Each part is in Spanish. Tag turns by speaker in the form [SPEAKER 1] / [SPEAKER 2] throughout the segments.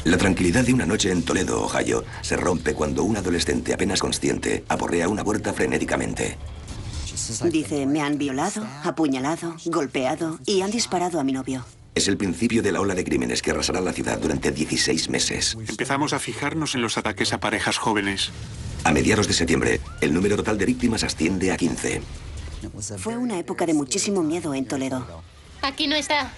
[SPEAKER 1] La tranquilidad de una noche en Toledo, Ohio, se rompe cuando un adolescente apenas consciente aporrea una puerta frenéticamente.
[SPEAKER 2] Dice, me han violado, apuñalado, golpeado y han disparado a mi novio.
[SPEAKER 1] Es el principio de la ola de crímenes que arrasará la ciudad durante 16 meses.
[SPEAKER 3] Empezamos a fijarnos en los ataques a parejas jóvenes.
[SPEAKER 1] A mediados de septiembre, el número total de víctimas asciende a 15.
[SPEAKER 2] Fue una época de muchísimo miedo en Toledo.
[SPEAKER 4] Aquí no está.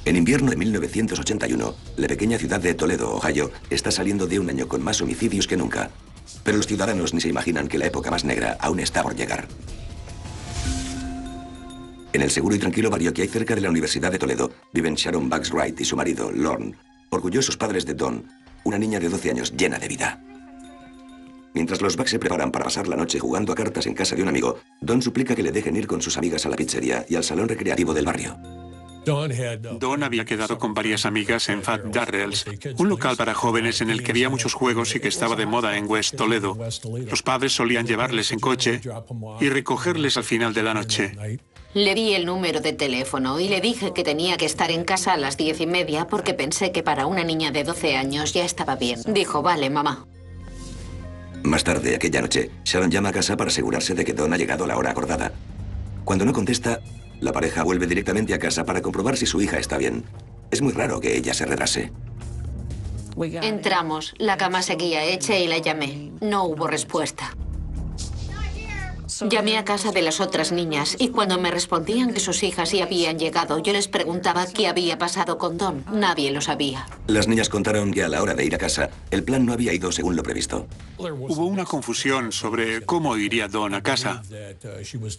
[SPEAKER 1] En invierno de 1981, la pequeña ciudad de Toledo, Ohio, está saliendo de un año con más homicidios que nunca. Pero los ciudadanos ni se imaginan que la época más negra aún está por llegar. En el seguro y tranquilo barrio que hay cerca de la Universidad de Toledo, viven Sharon Bugs Wright y su marido, Lorne, orgullosos padres de Dawn, una niña de 12 años llena de vida. Mientras los Bugs se preparan para pasar la noche jugando a cartas en casa de un amigo, Dawn suplica que le dejen ir con sus amigas a la pizzería y al salón recreativo del barrio.
[SPEAKER 3] Dawn había quedado con varias amigas en Fat Darrell's, un local para jóvenes en el que había muchos juegos y que estaba de moda en West Toledo. Los padres solían llevarles en coche y recogerles al final de la noche.
[SPEAKER 5] Le di el número de teléfono y le dije que tenía que estar en casa a las 10:30 porque pensé que para una niña de 12 años ya estaba bien. Dijo, vale, mamá.
[SPEAKER 1] Más tarde, aquella noche, Sharon llama a casa para asegurarse de que Dawn ha llegado a la hora acordada. Cuando no contesta, la pareja vuelve directamente a casa para comprobar si su hija está bien. Es muy raro que ella se retrase.
[SPEAKER 5] Entramos, la cama seguía hecha y la llamé. No hubo respuesta. Llamé a casa de las otras niñas y cuando me respondían que sus hijas ya habían llegado, yo les preguntaba qué había pasado con Dawn. Nadie lo sabía.
[SPEAKER 1] Las niñas contaron que a la hora de ir a casa, el plan no había ido según lo previsto.
[SPEAKER 3] Hubo una confusión sobre cómo iría Dawn a casa.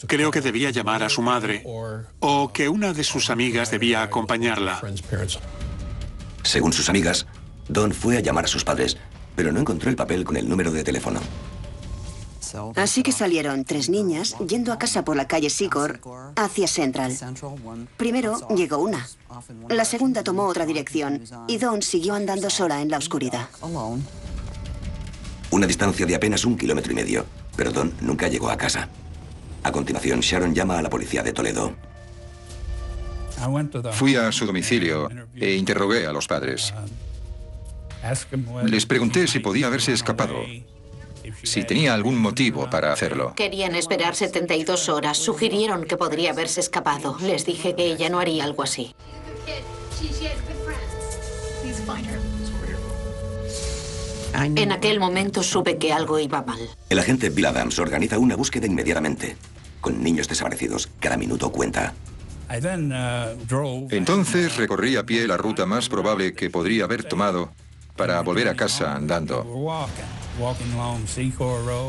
[SPEAKER 3] Creo que debía llamar a su madre o que una de sus amigas debía acompañarla.
[SPEAKER 1] Según sus amigas, Dawn fue a llamar a sus padres, pero no encontró el papel con el número de teléfono.
[SPEAKER 2] Así que salieron 3 niñas yendo a casa por la calle Sigor hacia Central. Primero llegó una. La segunda tomó otra dirección y Dawn siguió andando sola en la oscuridad.
[SPEAKER 1] Una distancia de apenas 1,5 kilómetros, pero Dawn nunca llegó a casa. A continuación, Sharon llama a la policía de Toledo.
[SPEAKER 6] Fui a su domicilio e interrogué a los padres. Les pregunté si podía haberse escapado, si tenía algún motivo para hacerlo.
[SPEAKER 5] Querían esperar 72 horas. Sugirieron que podría haberse escapado. Les dije que ella no haría algo así. En aquel momento supe que algo iba mal.
[SPEAKER 1] El agente Bill Adams organiza una búsqueda inmediatamente. Con niños desaparecidos, cada minuto cuenta.
[SPEAKER 6] Entonces recorrí a pie la ruta más probable que podría haber tomado para volver a casa andando.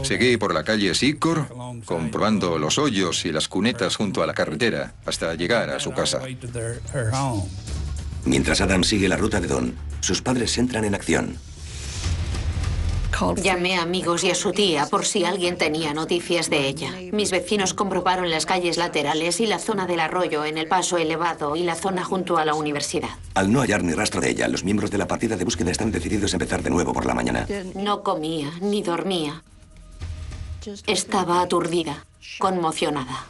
[SPEAKER 6] Seguí por la calle Secor, comprobando los hoyos y las cunetas junto a la carretera, hasta llegar a su casa.
[SPEAKER 1] Mientras Adam sigue la ruta de Dawn, sus padres entran en acción.
[SPEAKER 5] Llamé a amigos y a su tía por si alguien tenía noticias de ella. Mis vecinos comprobaron las calles laterales y la zona del arroyo en el paso elevado y la zona junto a la universidad.
[SPEAKER 1] Al no hallar ni rastro de ella, los miembros de la partida de búsqueda están decididos a empezar de nuevo por la mañana.
[SPEAKER 5] No comía ni dormía. Estaba aturdida, conmocionada.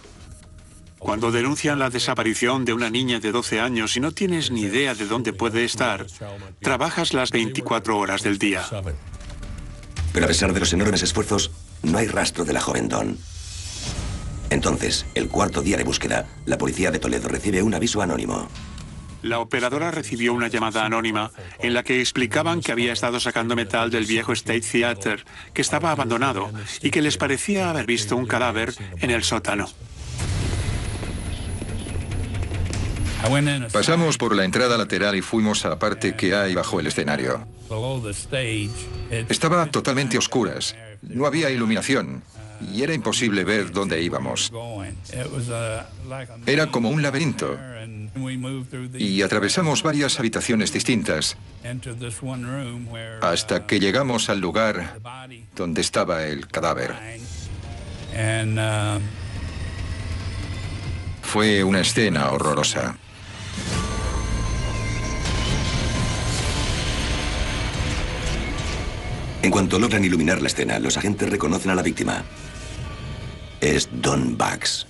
[SPEAKER 3] Cuando denuncian la desaparición de una niña de 12 años y no tienes ni idea de dónde puede estar, trabajas las 24 horas del día.
[SPEAKER 1] Pero a pesar de los enormes esfuerzos, no hay rastro de la joven Dawn. Entonces, el cuarto día de búsqueda, la policía de Toledo recibe un aviso anónimo.
[SPEAKER 3] La operadora recibió una llamada anónima en la que explicaban que había estado sacando metal del viejo State Theater, que estaba abandonado, y que les parecía haber visto un cadáver en el sótano.
[SPEAKER 6] Pasamos por la entrada lateral y fuimos a la parte que hay bajo el escenario. Estaba totalmente a oscuras, no había iluminación y era imposible ver dónde íbamos. Era como un laberinto y atravesamos varias habitaciones distintas hasta que llegamos al lugar donde estaba el cadáver. Fue una escena horrorosa.
[SPEAKER 1] En cuanto logran iluminar la escena, los agentes reconocen a la víctima. Es Dawn Buggs.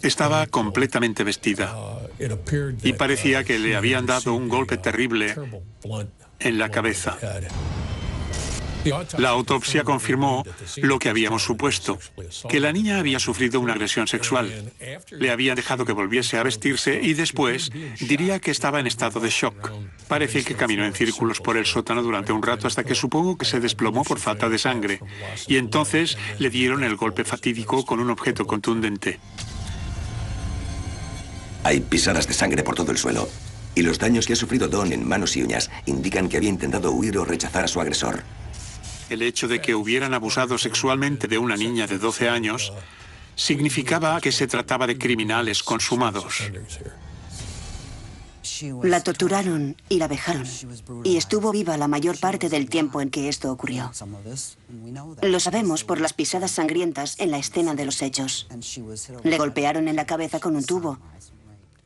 [SPEAKER 3] Estaba completamente vestida y parecía que le habían dado un golpe terrible en la cabeza. La autopsia confirmó lo que habíamos supuesto, que la niña había sufrido una agresión sexual. Le habían dejado que volviese a vestirse y después diría que estaba en estado de shock. Parece que caminó en círculos por el sótano durante un rato hasta que supongo que se desplomó por falta de sangre. Y entonces le dieron el golpe fatídico con un objeto contundente.
[SPEAKER 1] Hay pisadas de sangre por todo el suelo. Y los daños que ha sufrido Dawn en manos y uñas indican que había intentado huir o rechazar a su agresor.
[SPEAKER 3] El hecho de que hubieran abusado sexualmente de una niña de 12 años significaba que se trataba de criminales consumados.
[SPEAKER 2] La torturaron y la vejaron. Y estuvo viva la mayor parte del tiempo en que esto ocurrió. Lo sabemos por las pisadas sangrientas en la escena de los hechos. Le golpearon en la cabeza con un tubo.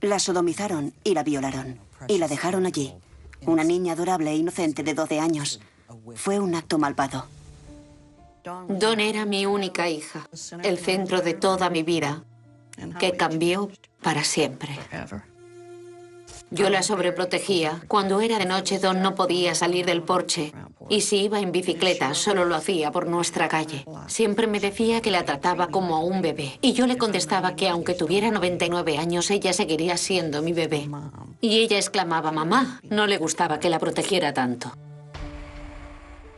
[SPEAKER 2] La sodomizaron y la violaron. Y la dejaron allí. Una niña adorable e inocente de 12 años. Fue un acto malvado.
[SPEAKER 5] Dawn era mi única hija, el centro de toda mi vida, que cambió para siempre. Yo la sobreprotegía. Cuando era de noche, Dawn no podía salir del porche. Y si iba en bicicleta, solo lo hacía por nuestra calle. Siempre me decía que la trataba como a un bebé. Y yo le contestaba que aunque tuviera 99 años, ella seguiría siendo mi bebé. Y ella exclamaba, mamá. No le gustaba que la protegiera tanto.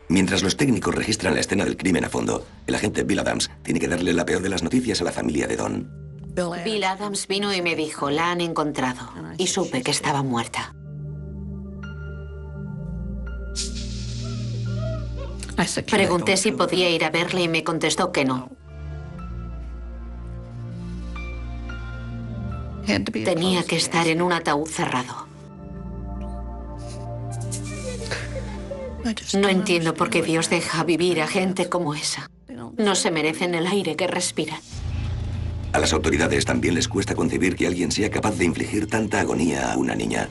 [SPEAKER 1] Mientras los técnicos registran la escena del crimen a fondo, el agente Bill Adams tiene que darle la peor de las noticias a la familia de Dawn.
[SPEAKER 5] Bill Adams vino y me dijo, la han encontrado. Y supe que estaba muerta. Pregunté si podía ir a verle y me contestó que no. Tenía que estar en un ataúd cerrado. No entiendo por qué Dios deja vivir a gente como esa. No se merecen el aire que respiran.
[SPEAKER 1] A las autoridades también les cuesta concebir que alguien sea capaz de infligir tanta agonía a una niña.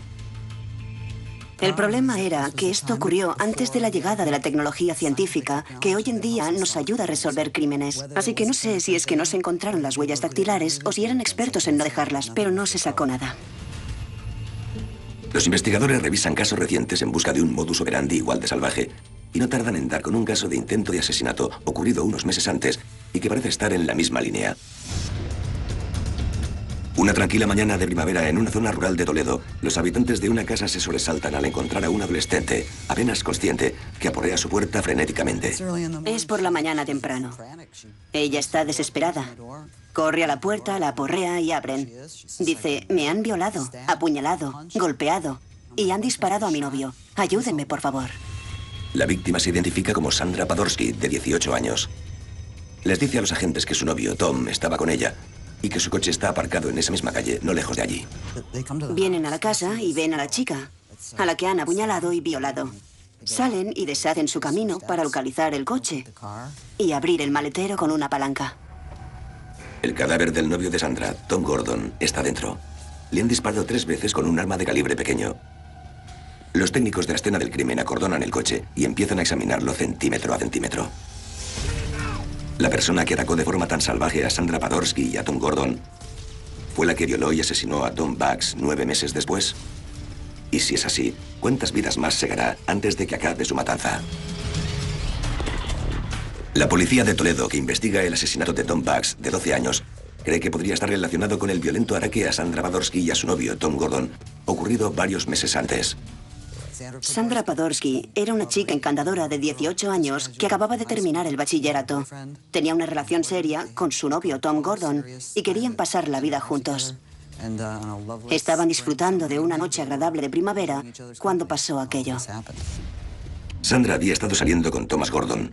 [SPEAKER 2] El problema era que esto ocurrió antes de la llegada de la tecnología científica, que hoy en día nos ayuda a resolver crímenes. Así que no sé si es que no se encontraron las huellas dactilares o si eran expertos en no dejarlas, pero no se sacó nada.
[SPEAKER 1] Los investigadores revisan casos recientes en busca de un modus operandi igual de salvaje y no tardan en dar con un caso de intento de asesinato ocurrido unos meses antes y que parece estar en la misma línea. Una tranquila mañana de primavera en una zona rural de Toledo, los habitantes de una casa se sobresaltan al encontrar a un adolescente, apenas consciente, que aporrea su puerta frenéticamente.
[SPEAKER 2] Es por la mañana temprano. Ella está desesperada. Corre a la puerta, la aporrea y abren. Dice, me han violado, apuñalado, golpeado y han disparado a mi novio. Ayúdenme, por favor.
[SPEAKER 1] La víctima se identifica como Sandra Padorsky, de 18 años. Les dice a los agentes que su novio, Tom, estaba con ella y que su coche está aparcado en esa misma calle, no lejos de allí.
[SPEAKER 2] Vienen a la casa y ven a la chica, a la que han apuñalado y violado. Salen y deshacen su camino para localizar el coche y abrir el maletero con una palanca.
[SPEAKER 1] El cadáver del novio de Sandra, Tom Gordon, está dentro. Le han disparado 3 veces con un arma de calibre pequeño. Los técnicos de la escena del crimen acordonan el coche y empiezan a examinarlo centímetro a centímetro. La persona que atacó de forma tan salvaje a Sandra Padorsky y a Tom Gordon fue la que violó y asesinó a Dawn Buggs 9 meses después. Y si es así, ¿cuántas vidas más segará antes de que acabe su matanza? La policía de Toledo, que investiga el asesinato de Dawn Buggs, de 12 años, cree que podría estar relacionado con el violento ataque a Sandra Padorsky y a su novio, Tom Gordon, ocurrido varios meses antes.
[SPEAKER 2] Sandra Padorsky era una chica encantadora de 18 años que acababa de terminar el bachillerato. Tenía una relación seria con su novio, Tom Gordon, y querían pasar la vida juntos. Estaban disfrutando de una noche agradable de primavera cuando pasó aquello.
[SPEAKER 1] Sandra había estado saliendo con Thomas Gordon,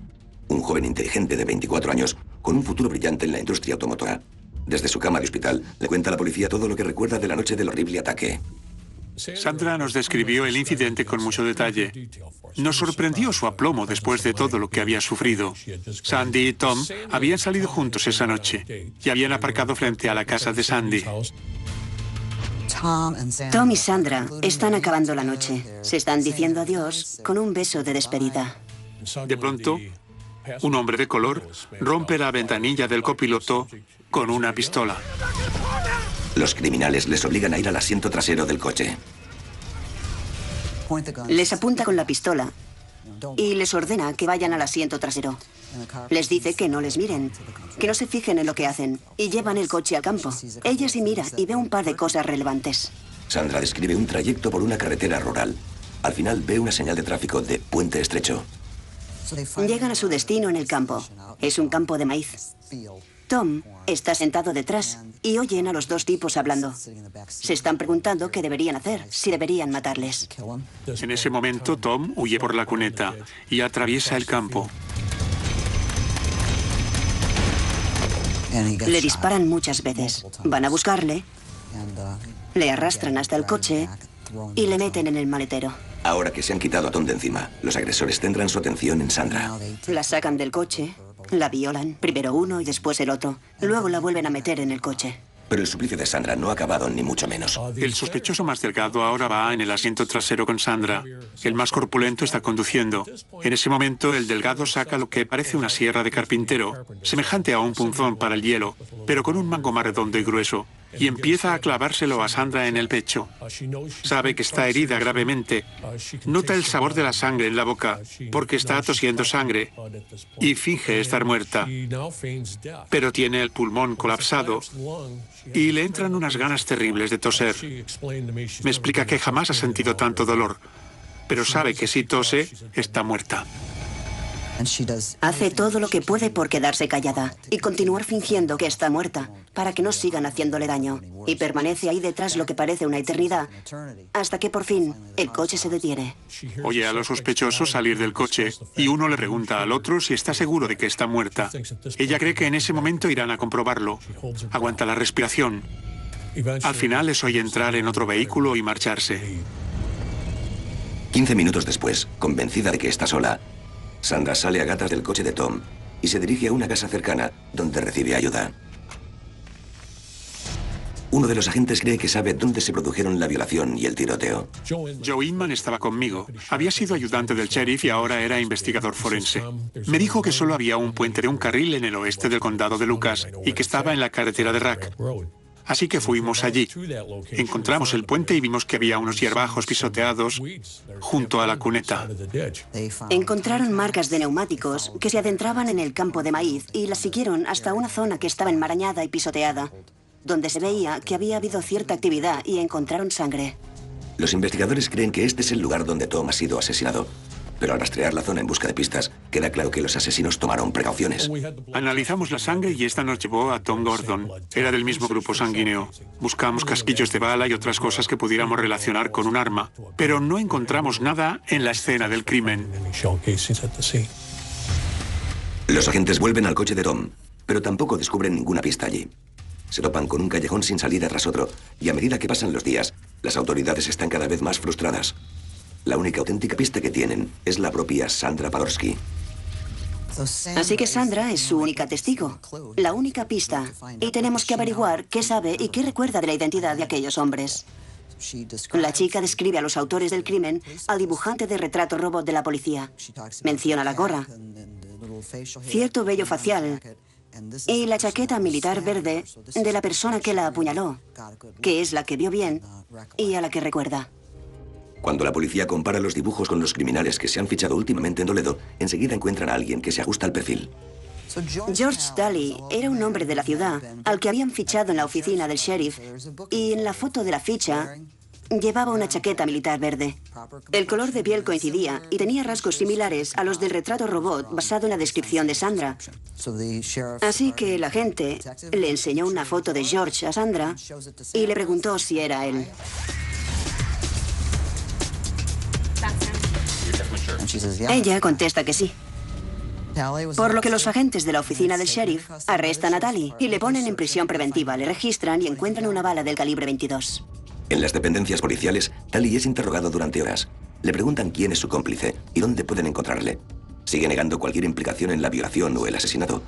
[SPEAKER 1] un joven inteligente de 24 años con un futuro brillante en la industria automotora. Desde su cama de hospital, le cuenta a la policía todo lo que recuerda de la noche del horrible ataque.
[SPEAKER 3] Sandra nos describió el incidente con mucho detalle. Nos sorprendió su aplomo después de todo lo que había sufrido. Sandy y Tom habían salido juntos esa noche y habían aparcado frente a la casa de Sandy.
[SPEAKER 2] Tom y Sandra están acabando la noche. Se están diciendo adiós con un beso de despedida.
[SPEAKER 3] De pronto, Un hombre de color rompe la ventanilla del copiloto con una pistola.
[SPEAKER 1] Los criminales les obligan a ir al asiento trasero del coche.
[SPEAKER 2] Les apunta con la pistola y les ordena que vayan al asiento trasero. Les dice que no les miren, que no se fijen en lo que hacen, y llevan el coche al campo. Ella sí mira y ve un par de cosas relevantes.
[SPEAKER 1] Sandra describe un trayecto por una carretera rural. Al final ve una señal de tráfico de puente estrecho.
[SPEAKER 2] Llegan a su destino en el campo. Es un campo de maíz. Tom está sentado detrás y oyen a los dos tipos hablando. Se están preguntando qué deberían hacer, si deberían matarles.
[SPEAKER 3] En ese momento, Tom huye por la cuneta y atraviesa el campo.
[SPEAKER 2] Le disparan muchas veces. Van a buscarle, le arrastran hasta el coche y le meten en el maletero.
[SPEAKER 1] Ahora que se han quitado a Tom de encima, los agresores centran su atención en Sandra.
[SPEAKER 2] La sacan del coche, la violan, primero uno y después el otro. Luego la vuelven a meter en el coche.
[SPEAKER 1] Pero el suplicio de Sandra no ha acabado, ni mucho menos.
[SPEAKER 3] El sospechoso más delgado ahora va en el asiento trasero con Sandra. El más corpulento está conduciendo. En ese momento, el delgado saca lo que parece una sierra de carpintero, semejante a un punzón para el hielo, pero con un mango más redondo y grueso, y empieza a clavárselo a Sandra en el pecho. Sabe que está herida gravemente. Nota el sabor de la sangre en la boca, porque está tosiendo sangre, y finge estar muerta. Pero tiene el pulmón colapsado, y le entran unas ganas terribles de toser. Me explica que jamás ha sentido tanto dolor, pero sabe que si tose, está muerta.
[SPEAKER 2] Hace todo lo que puede por quedarse callada y continuar fingiendo que está muerta, para que no sigan haciéndole daño. Y permanece ahí detrás lo que parece una eternidad, hasta que por fin el coche se detiene.
[SPEAKER 3] Oye a los sospechosos salir del coche y uno le pregunta al otro si está seguro de que está muerta. Ella cree que en ese momento irán a comprobarlo. Aguanta la respiración. Al final les oye entrar en otro vehículo y marcharse.
[SPEAKER 1] 15 minutos después, convencida de que está sola, Sandra sale a gatas del coche de Tom y se dirige a una casa cercana donde recibe ayuda. Uno de los agentes cree que sabe dónde se produjeron la violación y el tiroteo.
[SPEAKER 3] Joe Inman estaba conmigo. Había sido ayudante del sheriff y ahora era investigador forense. Me dijo que solo había un puente de un carril en el oeste del condado de Lucas y que estaba en la carretera de Rack. Así que fuimos allí. Encontramos el puente y vimos que había unos hierbajos pisoteados junto a la cuneta.
[SPEAKER 2] Encontraron marcas de neumáticos que se adentraban en el campo de maíz y las siguieron hasta una zona que estaba enmarañada y pisoteada, donde se veía que había habido cierta actividad y encontraron sangre.
[SPEAKER 1] Los investigadores creen que este es el lugar donde Tom ha sido asesinado. Pero al rastrear la zona en busca de pistas, queda claro que los asesinos tomaron precauciones.
[SPEAKER 3] Analizamos la sangre y esta nos llevó a Tom Gordon. Era del mismo grupo sanguíneo. Buscamos casquillos de bala y otras cosas que pudiéramos relacionar con un arma, pero no encontramos nada en la escena del crimen.
[SPEAKER 1] Los agentes vuelven al coche de Tom, pero tampoco descubren ninguna pista allí. Se topan con un callejón sin salida tras otro, y a medida que pasan los días, las autoridades están cada vez más frustradas. La única auténtica pista que tienen es la propia Sandra Padorsky.
[SPEAKER 2] Así que Sandra es su única testigo, la única pista, y tenemos que averiguar qué sabe y qué recuerda de la identidad de aquellos hombres. La chica describe a los autores del crimen al dibujante de retrato robot de la policía. Menciona la gorra, cierto vello facial y la chaqueta militar verde de la persona que la apuñaló, que es la que vio bien y a la que recuerda.
[SPEAKER 1] Cuando la policía compara los dibujos con los criminales que se han fichado últimamente en Toledo, enseguida encuentran a alguien que se ajusta al perfil.
[SPEAKER 2] George Daly era un hombre de la ciudad al que habían fichado en la oficina del sheriff y en la foto de la ficha llevaba una chaqueta militar verde. El color de piel coincidía y tenía rasgos similares a los del retrato robot basado en la descripción de Sandra. Así que el agente le enseñó una foto de George a Sandra y le preguntó si era él. Ella contesta que sí. Por lo que los agentes de la oficina del sheriff arrestan a Daly y le ponen en prisión preventiva, le registran y encuentran una bala del calibre 22.
[SPEAKER 1] En las dependencias policiales, Daly es interrogado durante horas. Le preguntan quién es su cómplice y dónde pueden encontrarle. Sigue negando cualquier implicación en la violación o el asesinato.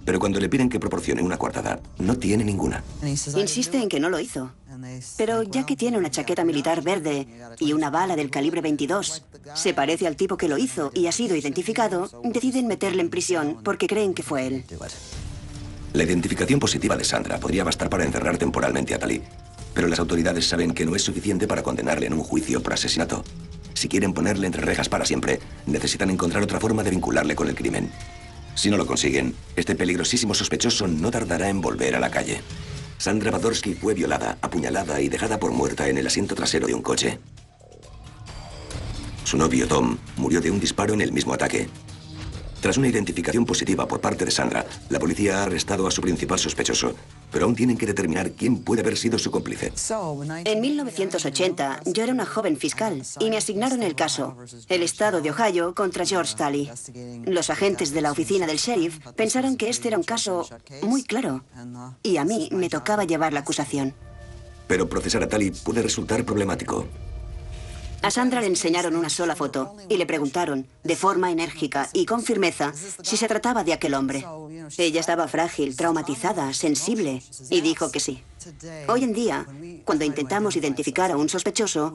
[SPEAKER 1] Pero cuando le piden que proporcione una coartada, no tiene ninguna.
[SPEAKER 2] Insiste en que no lo hizo. Pero ya que tiene una chaqueta militar verde y una bala del calibre 22, se parece al tipo que lo hizo y ha sido identificado, deciden meterle en prisión porque creen que fue él.
[SPEAKER 1] La identificación positiva de Sandra podría bastar para encerrar temporalmente a Tali, pero las autoridades saben que no es suficiente para condenarle en un juicio por asesinato. Si quieren ponerle entre rejas para siempre, necesitan encontrar otra forma de vincularle con el crimen. Si no lo consiguen, este peligrosísimo sospechoso no tardará en volver a la calle. Sandra Padorsky fue violada, apuñalada y dejada por muerta en el asiento trasero de un coche. Su novio Tom murió de un disparo en el mismo ataque. Tras una identificación positiva por parte de Sandra, la policía ha arrestado a su principal sospechoso, pero aún tienen que determinar quién puede haber sido su cómplice.
[SPEAKER 2] En 1980, yo era una joven fiscal y me asignaron el caso, el estado de Ohio contra George Talley. Los agentes de la oficina del sheriff pensaron que este era un caso muy claro y a mí me tocaba llevar la acusación.
[SPEAKER 1] Pero procesar a Talley puede resultar problemático.
[SPEAKER 2] A Sandra le enseñaron una sola foto y le preguntaron, de forma enérgica y con firmeza, si se trataba de aquel hombre. Ella estaba frágil, traumatizada, sensible, y dijo que sí. Hoy en día, cuando intentamos identificar a un sospechoso,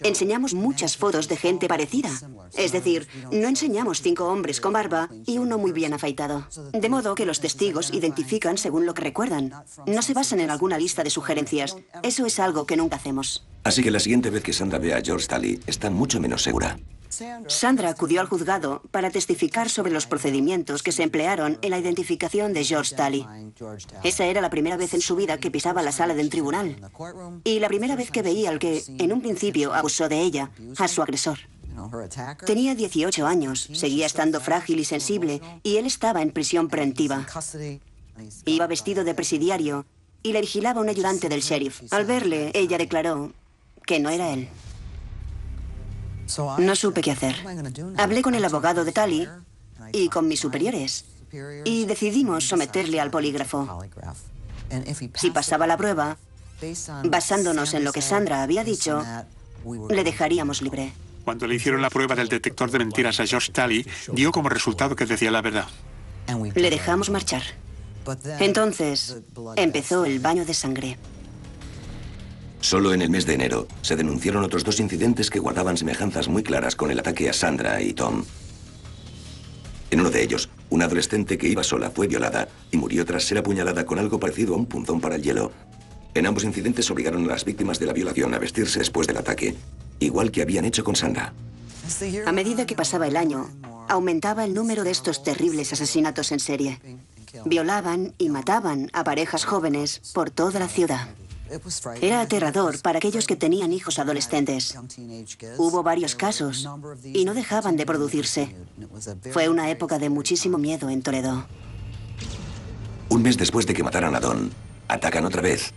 [SPEAKER 2] enseñamos muchas fotos de gente parecida. Es decir, no enseñamos 5 hombres con barba y uno muy bien afeitado. De modo que los testigos identifican según lo que recuerdan. No se basan en alguna lista de sugerencias. Eso es algo que nunca hacemos.
[SPEAKER 1] Así que la siguiente vez que Sandra vea a George Talley, está mucho menos segura.
[SPEAKER 2] Sandra acudió al juzgado para testificar sobre los procedimientos que se emplearon en la identificación de George Talley. Esa era la primera vez en su vida que pisaba la sala de un tribunal. Y la primera vez que veía al que, en un principio, abusó de ella, a su agresor. Tenía 18 años, seguía estando frágil y sensible, y él estaba en prisión preventiva. Iba vestido de presidiario y le vigilaba un ayudante del sheriff. Al verle, ella declaró que no era él. No supe qué hacer. Hablé con el abogado de Talley y con mis superiores y decidimos someterle al polígrafo. Si pasaba la prueba, basándonos en lo que Sandra había dicho, le dejaríamos libre.
[SPEAKER 3] Cuando le hicieron la prueba del detector de mentiras a George Talley, dio como resultado que decía la verdad.
[SPEAKER 2] Le dejamos marchar. Entonces, empezó el baño de sangre.
[SPEAKER 1] Solo en el mes de enero se denunciaron otros 2 incidentes que guardaban semejanzas muy claras con el ataque a Sandra y Tom. En uno de ellos, una adolescente que iba sola fue violada y murió tras ser apuñalada con algo parecido a un punzón para el hielo. En ambos incidentes obligaron a las víctimas de la violación a vestirse después del ataque, igual que habían hecho con Sandra.
[SPEAKER 2] A medida que pasaba el año, aumentaba el número de estos terribles asesinatos en serie. Violaban y mataban a parejas jóvenes por toda la ciudad. Era aterrador para aquellos que tenían hijos adolescentes. Hubo varios casos y no dejaban de producirse. Fue una época de muchísimo miedo en Toledo.
[SPEAKER 1] Un mes después de que mataran a Don, atacan otra vez.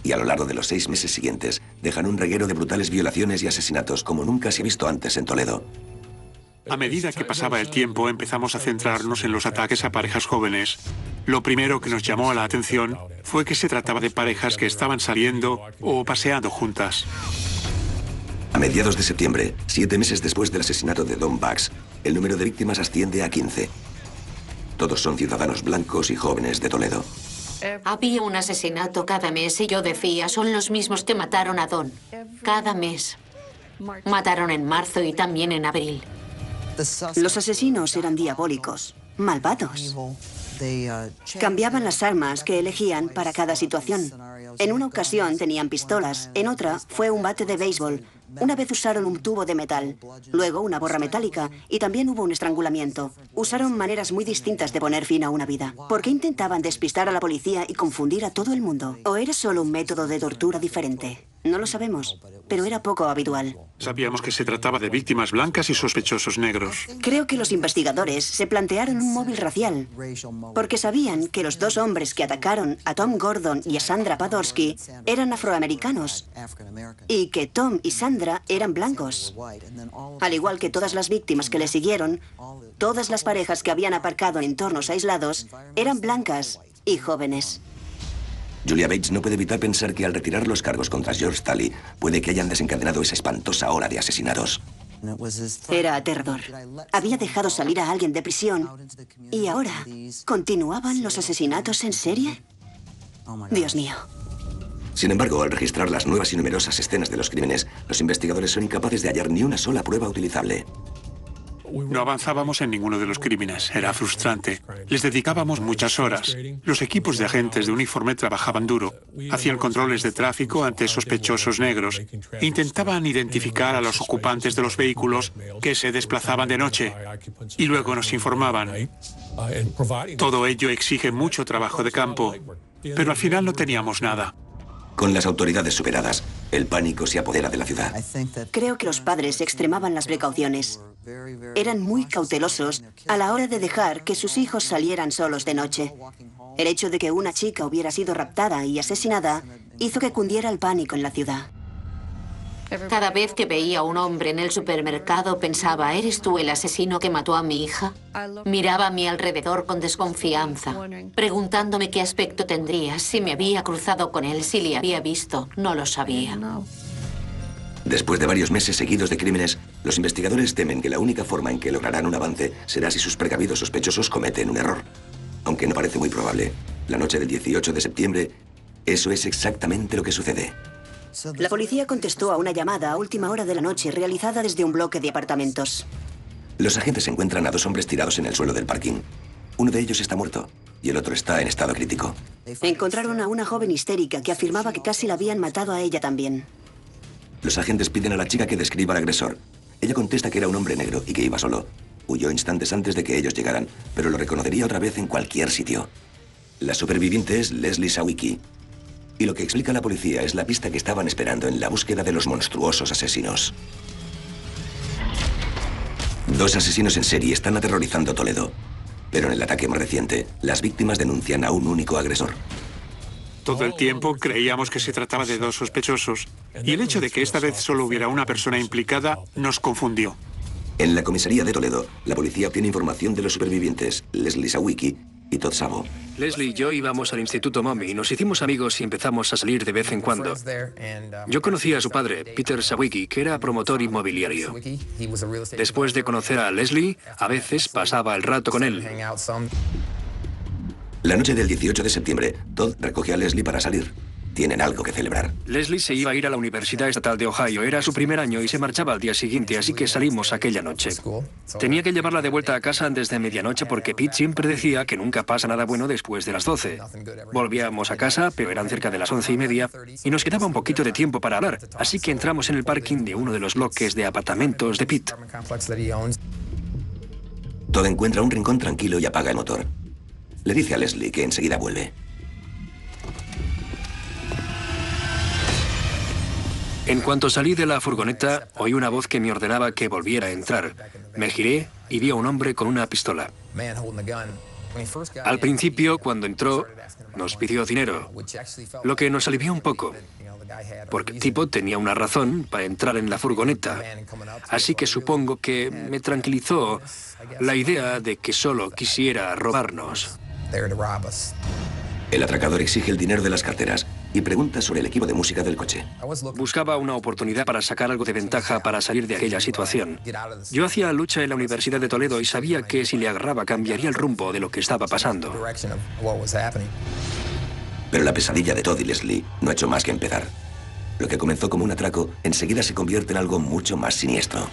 [SPEAKER 1] Y a lo largo de los 6 meses siguientes, dejan un reguero de brutales violaciones y asesinatos como nunca se ha visto antes en Toledo.
[SPEAKER 3] A medida que pasaba el tiempo, empezamos a centrarnos en los ataques a parejas jóvenes. Lo primero que nos llamó a la atención fue que se trataba de parejas que estaban saliendo o paseando juntas.
[SPEAKER 1] A mediados de septiembre, 7 meses después del asesinato de Don Bax, el número de víctimas asciende a 15. Todos son ciudadanos blancos y jóvenes de Toledo.
[SPEAKER 5] Había un asesinato cada mes y yo decía, son los mismos que mataron a Don. Cada mes. Mataron en marzo y también en abril.
[SPEAKER 2] Los asesinos eran diabólicos, malvados. Cambiaban las armas que elegían para cada situación. En una ocasión tenían pistolas, en otra fue un bate de béisbol. Una vez usaron un tubo de metal, luego una borra metálica y también hubo un estrangulamiento. Usaron maneras muy distintas de poner fin a una vida. ¿Por qué intentaban despistar a la policía y confundir a todo el mundo? ¿O era solo un método de tortura diferente? No lo sabemos, pero era poco habitual.
[SPEAKER 3] Sabíamos que se trataba de víctimas blancas y sospechosos negros.
[SPEAKER 2] Creo que los investigadores se plantearon un móvil racial, porque sabían que los 2 hombres que atacaron a Tom Gordon y a Sandra Padorsky eran afroamericanos y que Tom y Sandra eran blancos. Al igual que todas las víctimas que le siguieron, todas las parejas que habían aparcado en entornos aislados eran blancas y jóvenes.
[SPEAKER 1] Julia Bates no puede evitar pensar que al retirar los cargos contra George Talley, puede que hayan desencadenado esa espantosa ola de asesinatos.
[SPEAKER 2] Era aterrador. Había dejado salir a alguien de prisión y ahora continuaban los asesinatos en serie. Dios mío.
[SPEAKER 1] Sin embargo, al registrar las nuevas y numerosas escenas de los crímenes, los investigadores son incapaces de hallar ni una sola prueba utilizable.
[SPEAKER 3] No avanzábamos en ninguno de los crímenes. Era frustrante. Les dedicábamos muchas horas. Los equipos de agentes de uniforme trabajaban duro. Hacían controles de tráfico ante sospechosos negros. Intentaban identificar a los ocupantes de los vehículos que se desplazaban de noche. Y luego nos informaban. Todo ello exige mucho trabajo de campo. Pero al final no teníamos nada.
[SPEAKER 1] Con las autoridades superadas, el pánico se apodera de la ciudad.
[SPEAKER 2] Creo que los padres extremaban las precauciones. Eran muy cautelosos a la hora de dejar que sus hijos salieran solos de noche. El hecho de que una chica hubiera sido raptada y asesinada hizo que cundiera el pánico en la ciudad.
[SPEAKER 5] Cada vez que veía a un hombre en el supermercado pensaba, ¿eres tú el asesino que mató a mi hija? Miraba a mi alrededor con desconfianza, preguntándome qué aspecto tendría, si me había cruzado con él, si le había visto. No lo sabía.
[SPEAKER 1] Después de varios meses seguidos de crímenes, los investigadores temen que la única forma en que lograrán un avance será si sus precavidos sospechosos cometen un error. Aunque no parece muy probable, la noche del 18 de septiembre, eso es exactamente lo que sucede.
[SPEAKER 2] La policía contestó a una llamada a última hora de la noche realizada desde un bloque de apartamentos.
[SPEAKER 1] Los agentes encuentran a dos hombres tirados en el suelo del parking. Uno de ellos está muerto y el otro está en estado crítico.
[SPEAKER 2] Encontraron a una joven histérica que afirmaba que casi la habían matado a ella también.
[SPEAKER 1] Los agentes piden a la chica que describa al agresor. Ella contesta que era un hombre negro y que iba solo. Huyó instantes antes de que ellos llegaran, pero lo reconocería otra vez en cualquier sitio. La superviviente es Leslie Sawicki. Y lo que explica la policía es la pista que estaban esperando en la búsqueda de los monstruosos asesinos. Dos asesinos en serie están aterrorizando Toledo. Pero en el ataque más reciente, las víctimas denuncian a un único agresor.
[SPEAKER 3] Todo el tiempo creíamos que se trataba de dos sospechosos. Y el hecho de que esta vez solo hubiera una persona implicada nos confundió.
[SPEAKER 1] En la comisaría de Toledo, la policía obtiene información de los supervivientes, Leslie Sawicki y Todd Sabo.
[SPEAKER 4] Leslie y yo íbamos al Instituto Mommy, nos hicimos amigos y empezamos a salir de vez en cuando. Yo conocí a su padre, Peter Sawicki, que era promotor inmobiliario. Después de conocer a Leslie, a veces pasaba el rato con él.
[SPEAKER 1] La noche del 18 de septiembre, Todd recoge a Leslie para salir. Tienen algo que celebrar.
[SPEAKER 4] Leslie se iba a ir a la Universidad Estatal de Ohio. Era su primer año y se marchaba al día siguiente, así que salimos aquella noche. Tenía que llevarla de vuelta a casa antes de medianoche porque Pete siempre decía que nunca pasa nada bueno después de las 12. Volvíamos a casa, pero eran cerca de las 11:30 y nos quedaba un poquito de tiempo para hablar, así que entramos en el parking de uno de los bloques de apartamentos de Pete.
[SPEAKER 1] Todd encuentra un rincón tranquilo y apaga el motor. Le dice a Leslie que enseguida vuelve.
[SPEAKER 4] En cuanto salí de la furgoneta, oí una voz que me ordenaba que volviera a entrar. Me giré y vi a un hombre con una pistola. Al principio, cuando entró, nos pidió dinero, lo que nos alivió un poco, porque el tipo tenía una razón para entrar en la furgoneta. Así que supongo que me tranquilizó la idea de que solo quisiera robarnos.
[SPEAKER 1] El atracador exige el dinero de las carteras y pregunta sobre el equipo de música del coche.
[SPEAKER 4] Buscaba una oportunidad para sacar algo de ventaja para salir de aquella situación. Yo hacía lucha en la Universidad de Toledo y sabía que si le agarraba cambiaría el rumbo de lo que estaba pasando.
[SPEAKER 1] Pero la pesadilla de Todd y Leslie no ha hecho más que empezar. Lo que comenzó como un atraco enseguida se convierte en algo mucho más siniestro.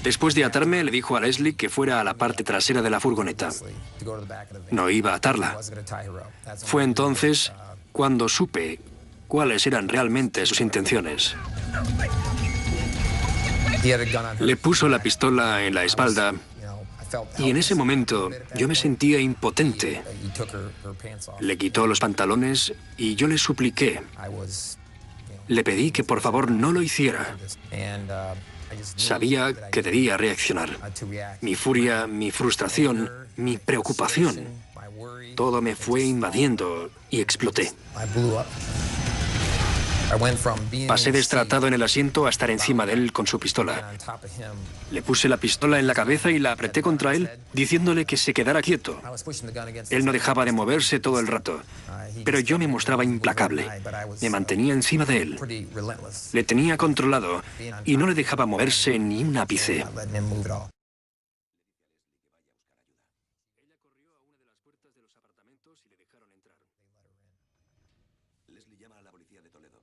[SPEAKER 4] Después de atarme, le dijo a Leslie que fuera a la parte trasera de la furgoneta. No iba a atarla. Fue entonces cuando supe cuáles eran realmente sus intenciones. Le puso la pistola en la espalda y en ese momento yo me sentía impotente. Le quitó los pantalones y yo le supliqué. Le pedí que por favor no lo hiciera. Sabía que debía reaccionar. Mi furia, mi frustración, mi preocupación, todo me fue invadiendo y exploté. Pasé de estar atado en el asiento a estar encima de él con su pistola. Le puse la pistola en la cabeza y la apreté contra él, diciéndole que se quedara quieto. Él no dejaba de moverse todo el rato, pero yo me mostraba implacable. Me mantenía encima de él. Le tenía controlado y no le dejaba moverse ni un ápice.
[SPEAKER 1] Leslie llama a la policía de Toledo.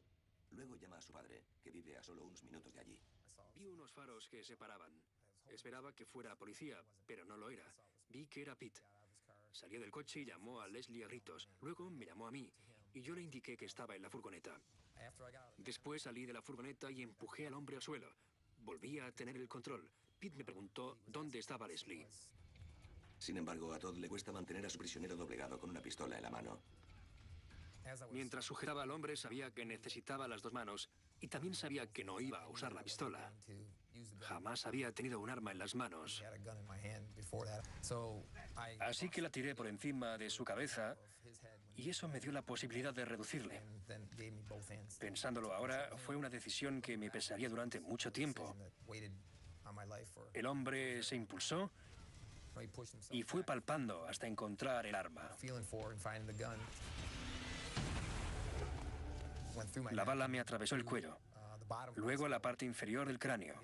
[SPEAKER 1] Luego llama a su padre, que vive a solo unos minutos de allí.
[SPEAKER 4] Vi unos faros que separaban. Esperaba que fuera policía, pero no lo era. Vi que era Pete. Salió del coche y llamó a Leslie a gritos. Luego me llamó a mí y yo le indiqué que estaba en la furgoneta. Después salí de la furgoneta y empujé al hombre al suelo. Volví a tener el control. Pete me preguntó dónde estaba Leslie.
[SPEAKER 1] Sin embargo, a Todd le cuesta mantener a su prisionero doblegado con una pistola en la mano.
[SPEAKER 4] Mientras sujetaba al hombre, sabía que necesitaba las dos manos y también sabía que no iba a usar la pistola. Jamás había tenido un arma en las manos. Así que la tiré por encima de su cabeza y eso me dio la posibilidad de reducirle. Pensándolo ahora, fue una decisión que me pesaría durante mucho tiempo. El hombre se impulsó y fue palpando hasta encontrar el arma. La bala me atravesó el cuello, luego la parte inferior del cráneo.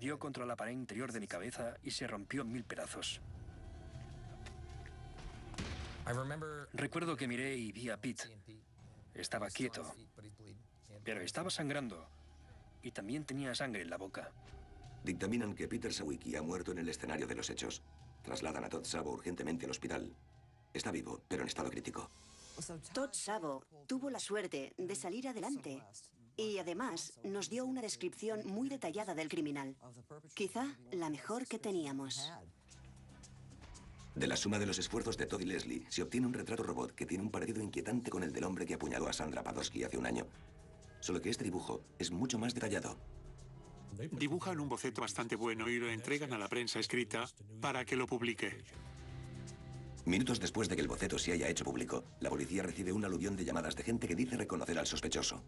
[SPEAKER 4] Dio contra la pared interior de mi cabeza y se rompió en 1000 pedazos. Recuerdo que miré y vi a Pete. Estaba quieto, pero estaba sangrando y también tenía sangre en la boca.
[SPEAKER 1] Dictaminan que Peter Sawicki ha muerto en el escenario de los hechos. Trasladan a Todd Sabo urgentemente al hospital. Está vivo, pero en estado crítico.
[SPEAKER 2] Todd Sabo tuvo la suerte de salir adelante y además nos dio una descripción muy detallada del criminal. Quizá la mejor que teníamos.
[SPEAKER 1] De la suma de los esfuerzos de Todd y Leslie se obtiene un retrato robot que tiene un parecido inquietante con el del hombre que apuñaló a Sandra Padosky hace un año. Solo que este dibujo es mucho más detallado.
[SPEAKER 3] Dibujan un boceto bastante bueno y lo entregan a la prensa escrita para que lo publique.
[SPEAKER 1] Minutos después de que el boceto se haya hecho público, la policía recibe un aluvión de llamadas de gente que dice reconocer al sospechoso.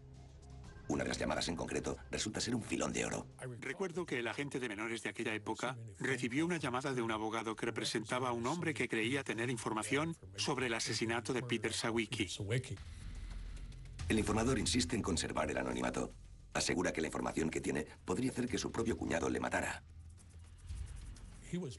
[SPEAKER 1] Una de las llamadas en concreto resulta ser un filón de oro.
[SPEAKER 3] Recuerdo que el agente de menores de aquella época recibió una llamada de un abogado que representaba a un hombre que creía tener información sobre el asesinato de Peter Sawicki.
[SPEAKER 1] El informador insiste en conservar el anonimato. Asegura que la información que tiene podría hacer que su propio cuñado le matara.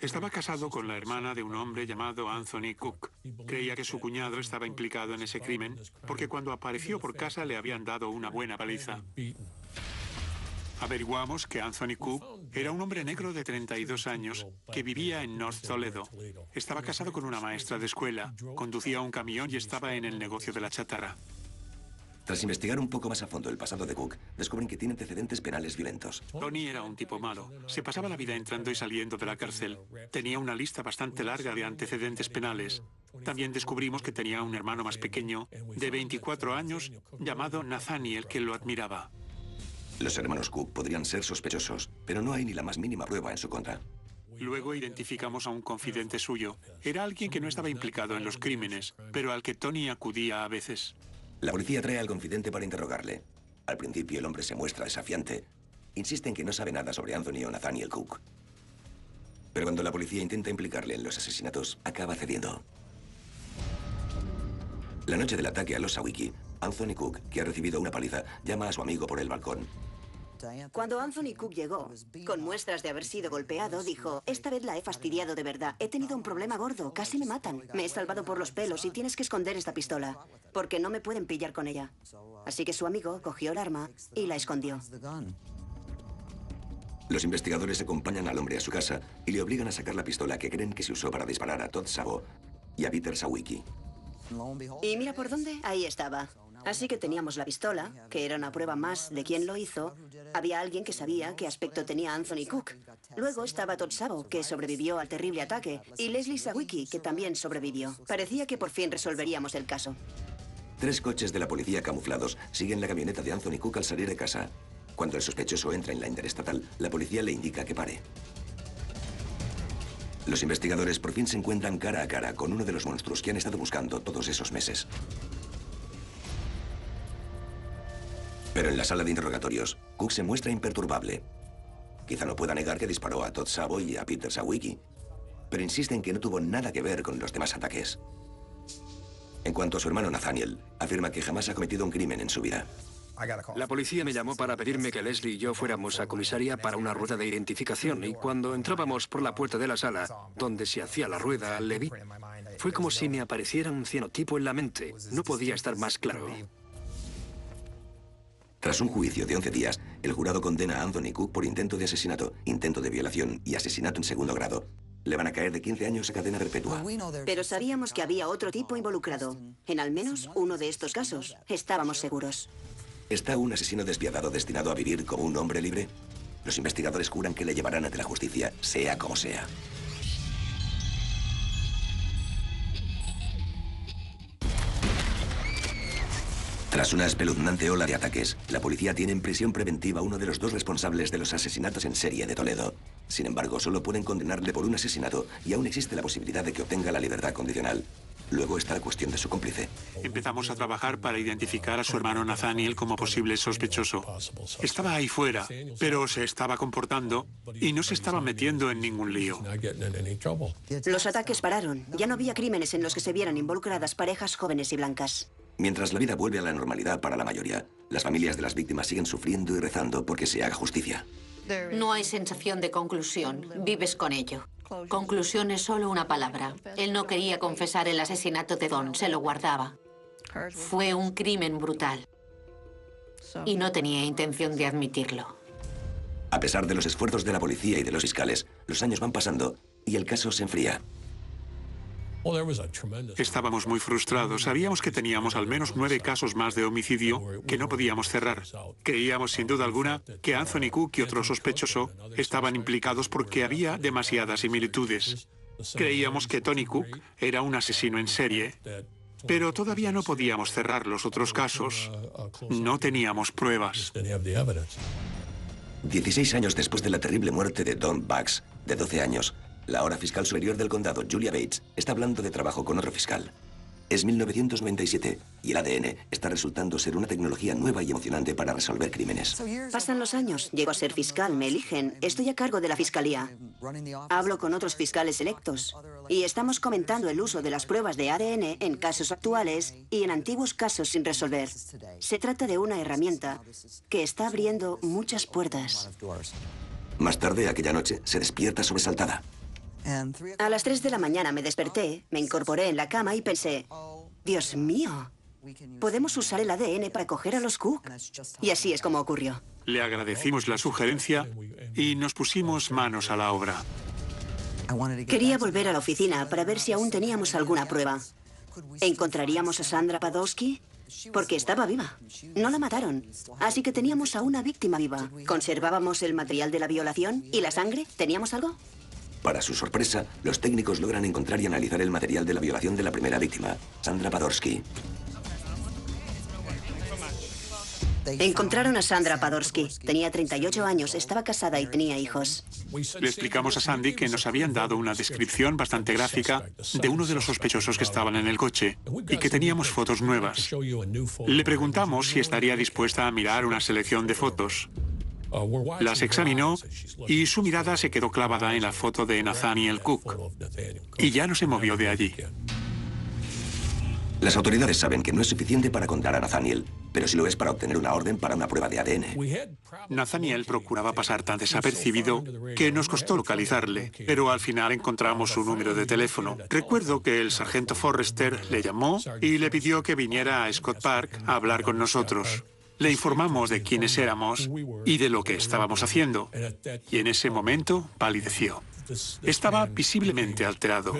[SPEAKER 3] Estaba casado con la hermana de un hombre llamado Anthony Cook. Creía que su cuñado estaba implicado en ese crimen porque cuando apareció por casa le habían dado una buena paliza. Averiguamos que Anthony Cook era un hombre negro de 32 años que vivía en North Toledo. Estaba casado con una maestra de escuela, conducía un camión y estaba en el negocio de la chatarra.
[SPEAKER 1] Tras investigar un poco más a fondo el pasado de Cook, descubren que tiene antecedentes penales violentos.
[SPEAKER 3] Tony era un tipo malo. Se pasaba la vida entrando y saliendo de la cárcel. Tenía una lista bastante larga de antecedentes penales. También descubrimos que tenía un hermano más pequeño, de 24 años, llamado Nathaniel, que lo admiraba.
[SPEAKER 1] Los hermanos Cook podrían ser sospechosos, pero no hay ni la más mínima prueba en su contra.
[SPEAKER 3] Luego identificamos a un confidente suyo. Era alguien que no estaba implicado en los crímenes, pero al que Tony acudía a veces.
[SPEAKER 1] La policía trae al confidente para interrogarle. Al principio el hombre se muestra desafiante. Insiste en que no sabe nada sobre Anthony o Nathaniel Cook. Pero cuando la policía intenta implicarle en los asesinatos, acaba cediendo. La noche del ataque a los Sawicki, Anthony Cook, que ha recibido una paliza, llama a su amigo por el balcón.
[SPEAKER 2] Cuando Anthony Cook llegó, con muestras de haber sido golpeado, dijo: esta vez la he fastidiado de verdad. He tenido un problema gordo, casi me matan. Me he salvado por los pelos y tienes que esconder esta pistola, porque no me pueden pillar con ella. Así que su amigo cogió el arma y la escondió.
[SPEAKER 1] Los investigadores acompañan al hombre a su casa y le obligan a sacar la pistola que creen que se usó para disparar a Todd Sabo y a Peter Sawicki.
[SPEAKER 2] Y mira por dónde, ahí estaba. Así que teníamos la pistola, que era una prueba más de quién lo hizo. Había alguien que sabía qué aspecto tenía Anthony Cook. Luego estaba Todd Sabo, que sobrevivió al terrible ataque, y Leslie Sawicki, que también sobrevivió. Parecía que por fin resolveríamos el caso.
[SPEAKER 1] 3 coches de la policía camuflados siguen la camioneta de Anthony Cook al salir de casa. Cuando el sospechoso entra en la interestatal, la policía le indica que pare. Los investigadores por fin se encuentran cara a cara con uno de los monstruos que han estado buscando todos esos meses. Pero en la sala de interrogatorios, Cook se muestra imperturbable. Quizá no pueda negar que disparó a Todd Sabo y a Peter Sawicki, pero insiste en que no tuvo nada que ver con los demás ataques. En cuanto a su hermano Nathaniel, afirma que jamás ha cometido un crimen en su vida.
[SPEAKER 4] La policía me llamó para pedirme que Leslie y yo fuéramos a comisaría para una rueda de identificación, y cuando entrábamos por la puerta de la sala, donde se hacía la rueda, le vi. Fue como si me apareciera un cianotipo en la mente. No podía estar más claro.
[SPEAKER 1] Tras un juicio de 11 días, el jurado condena a Anthony Cook por intento de asesinato, intento de violación y asesinato en segundo grado. Le van a caer de 15 años a cadena perpetua.
[SPEAKER 2] Pero sabíamos que había otro tipo involucrado. En al menos uno de estos casos. Estábamos seguros.
[SPEAKER 1] ¿Está un asesino despiadado destinado a vivir como un hombre libre? Los investigadores juran que le llevarán ante la justicia, sea como sea. Tras una espeluznante ola de ataques, la policía tiene en prisión preventiva a uno de los dos responsables de los asesinatos en serie de Toledo. Sin embargo, solo pueden condenarle por un asesinato y aún existe la posibilidad de que obtenga la libertad condicional. Luego está la cuestión de su cómplice.
[SPEAKER 3] Empezamos a trabajar para identificar a su hermano Nathaniel como posible sospechoso. Estaba ahí fuera, pero se estaba comportando y no se estaba metiendo en ningún lío.
[SPEAKER 2] Los ataques pararon. Ya no había crímenes en los que se vieran involucradas parejas jóvenes y blancas.
[SPEAKER 1] Mientras la vida vuelve a la normalidad para la mayoría, las familias de las víctimas siguen sufriendo y rezando porque se haga justicia.
[SPEAKER 5] No hay sensación de conclusión. Vives con ello. Conclusión es solo una palabra. Él no quería confesar el asesinato de Don, se lo guardaba. Fue un crimen brutal. Y no tenía intención de admitirlo.
[SPEAKER 1] A pesar de los esfuerzos de la policía y de los fiscales, los años van pasando y el caso se enfría.
[SPEAKER 3] Estábamos muy frustrados. Sabíamos que teníamos al menos 9 casos más de homicidio que no podíamos cerrar. Creíamos, sin duda alguna, que Anthony Cook y otro sospechoso estaban implicados porque había demasiadas similitudes. Creíamos que Tony Cook era un asesino en serie, pero todavía no podíamos cerrar los otros casos. No teníamos pruebas.
[SPEAKER 1] 16 años después de la terrible muerte de Don Buggs, de 12 años, la ahora fiscal superior del condado, Julia Bates, está hablando de trabajo con otro fiscal. Es 1997 y el ADN está resultando ser una tecnología nueva y emocionante para resolver crímenes.
[SPEAKER 2] Pasan los años. Llego a ser fiscal, me eligen. Estoy a cargo de la fiscalía. Hablo con otros fiscales electos. Y estamos comentando el uso de las pruebas de ADN en casos actuales y en antiguos casos sin resolver. Se trata de una herramienta que está abriendo muchas puertas.
[SPEAKER 1] Más tarde, aquella noche, se despierta sobresaltada.
[SPEAKER 2] A las 3 de la mañana me desperté, me incorporé en la cama y pensé, Dios mío, podemos usar el ADN para coger a los Cook. Y así es como ocurrió.
[SPEAKER 3] Le agradecimos la sugerencia y nos pusimos manos a la obra.
[SPEAKER 2] Quería volver a la oficina para ver si aún teníamos alguna prueba. ¿Encontraríamos a Sandra Padowski? Porque estaba viva. No la mataron. Así que teníamos a una víctima viva. ¿Conservábamos el material de la violación y la sangre? ¿Teníamos algo?
[SPEAKER 1] Para su sorpresa, los técnicos logran encontrar y analizar el material de la violación de la primera víctima, Sandra Padowski.
[SPEAKER 2] Encontraron a Sandra Padowski. Tenía 38 años, estaba casada y tenía hijos.
[SPEAKER 3] Le explicamos a Sandy que nos habían dado una descripción bastante gráfica de uno de los sospechosos que estaban en el coche y que teníamos fotos nuevas. Le preguntamos si estaría dispuesta a mirar una selección de fotos. Las examinó y su mirada se quedó clavada en la foto de Nathaniel Cook. Y ya no se movió de allí.
[SPEAKER 1] Las autoridades saben que no es suficiente para condenar a Nathaniel, pero sí lo es para obtener una orden para una prueba de ADN.
[SPEAKER 3] Nathaniel procuraba pasar tan desapercibido que nos costó localizarle, pero al final encontramos su número de teléfono. Recuerdo que el sargento Forrester le llamó y le pidió que viniera a Scott Park a hablar con nosotros. Le informamos de quiénes éramos y de lo que estábamos haciendo, y en ese momento palideció. Estaba visiblemente alterado.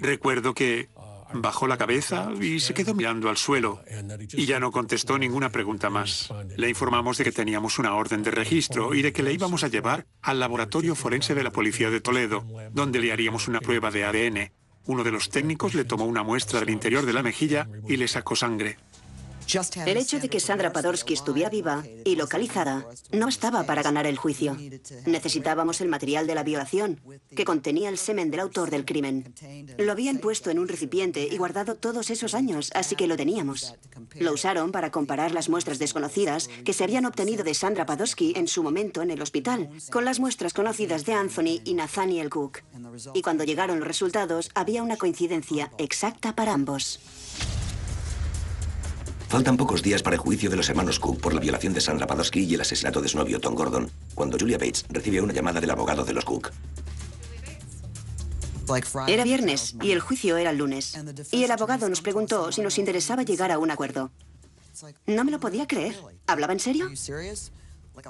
[SPEAKER 3] Recuerdo que bajó la cabeza y se quedó mirando al suelo, y ya no contestó ninguna pregunta más. Le informamos de que teníamos una orden de registro y de que le íbamos a llevar al laboratorio forense de la policía de Toledo, donde le haríamos una prueba de ADN. Uno de los técnicos le tomó una muestra del interior de la mejilla y le sacó sangre.
[SPEAKER 2] El hecho de que Sandra Padorsky estuviera viva y localizada no bastaba para ganar el juicio. Necesitábamos el material de la violación, que contenía el semen del autor del crimen. Lo habían puesto en un recipiente y guardado todos esos años, así que lo teníamos. Lo usaron para comparar las muestras desconocidas que se habían obtenido de Sandra Padorsky en su momento en el hospital, con las muestras conocidas de Anthony y Nathaniel Cook. Y cuando llegaron los resultados, había una coincidencia exacta para ambos.
[SPEAKER 1] Faltan pocos días para el juicio de los hermanos Cook por la violación de Sandra Padorsky y el asesinato de su novio Tom Gordon, cuando Julia Bates recibe una llamada del abogado de los Cook.
[SPEAKER 2] Era viernes y el juicio era el lunes. Y el abogado nos preguntó si nos interesaba llegar a un acuerdo. No me lo podía creer. ¿Hablaba en serio?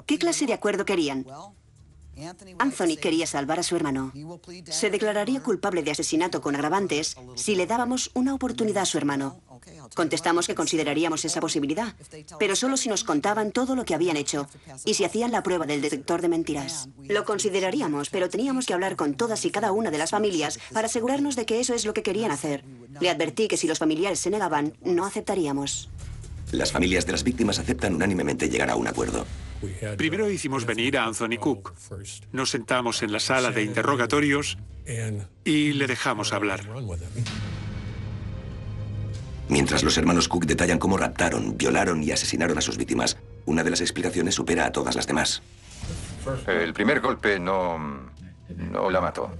[SPEAKER 2] ¿Qué clase de acuerdo querían? Anthony quería salvar a su hermano. Se declararía culpable de asesinato con agravantes si le dábamos una oportunidad a su hermano. Contestamos que consideraríamos esa posibilidad, pero solo si nos contaban todo lo que habían hecho y si hacían la prueba del detector de mentiras. Lo consideraríamos, pero teníamos que hablar con todas y cada una de las familias para asegurarnos de que eso es lo que querían hacer. Le advertí que si los familiares se negaban, no aceptaríamos.
[SPEAKER 1] Las familias de las víctimas aceptan unánimemente llegar a un acuerdo.
[SPEAKER 3] Primero hicimos venir a Anthony Cook. Nos sentamos en la sala de interrogatorios y le dejamos hablar.
[SPEAKER 1] Mientras los hermanos Cook detallan cómo raptaron, violaron y asesinaron a sus víctimas, una de las explicaciones supera a todas las demás.
[SPEAKER 6] El primer golpe no la mató.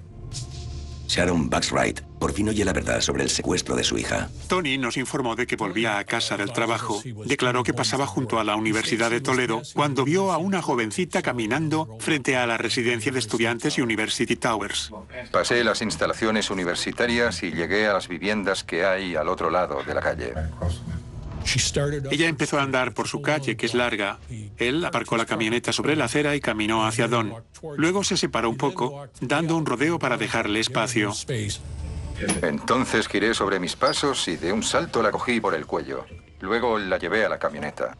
[SPEAKER 1] Sharon Bugs Wright por fin oye la verdad sobre el secuestro de su hija.
[SPEAKER 3] Tony nos informó de que volvía a casa del trabajo. Declaró que pasaba junto a la Universidad de Toledo cuando vio a una jovencita caminando frente a la residencia de estudiantes University Towers.
[SPEAKER 6] Pasé las instalaciones universitarias y llegué a las viviendas que hay al otro lado de la calle.
[SPEAKER 3] Ella empezó a andar por su calle, que es larga. Él aparcó la camioneta sobre la acera y caminó hacia Dawn. Luego se separó un poco, dando un rodeo para dejarle espacio.
[SPEAKER 6] Entonces giré sobre mis pasos y de un salto la cogí por el cuello. Luego la llevé a la camioneta.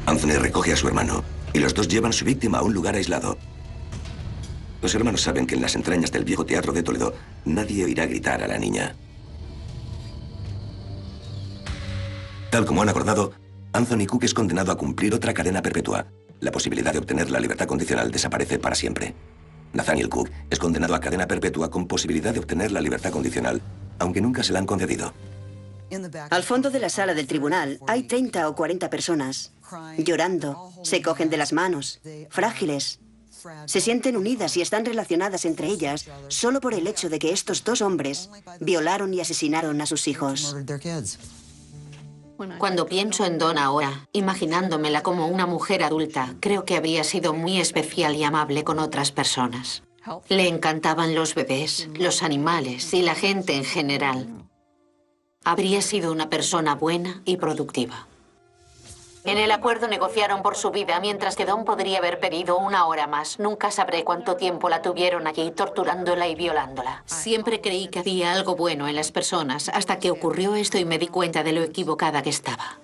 [SPEAKER 1] Anthony recoge a su hermano y los dos llevan a su víctima a un lugar aislado. Los hermanos saben que en las entrañas del viejo teatro de Toledo nadie oirá gritar a la niña. Tal como han acordado, Anthony Cook es condenado a cumplir otra cadena perpetua. La posibilidad de obtener la libertad condicional desaparece para siempre. Nathaniel Cook es condenado a cadena perpetua con posibilidad de obtener la libertad condicional, aunque nunca se la han concedido.
[SPEAKER 2] Al fondo de la sala del tribunal hay 30 o 40 personas, llorando, se cogen de las manos, frágiles. Se sienten unidas y están relacionadas entre ellas solo por el hecho de que estos dos hombres violaron y asesinaron a sus hijos.
[SPEAKER 5] Cuando pienso en Dawn ahora, imaginándomela como una mujer adulta, creo que habría sido muy especial y amable con otras personas. Le encantaban los bebés, los animales y la gente en general. Habría sido una persona buena y productiva. En el acuerdo negociaron por su vida, mientras que Dawn podría haber pedido una hora más. Nunca sabré cuánto tiempo la tuvieron allí torturándola y violándola. Siempre creí que había algo bueno en las personas, hasta que ocurrió esto y me di cuenta de lo equivocada que estaba.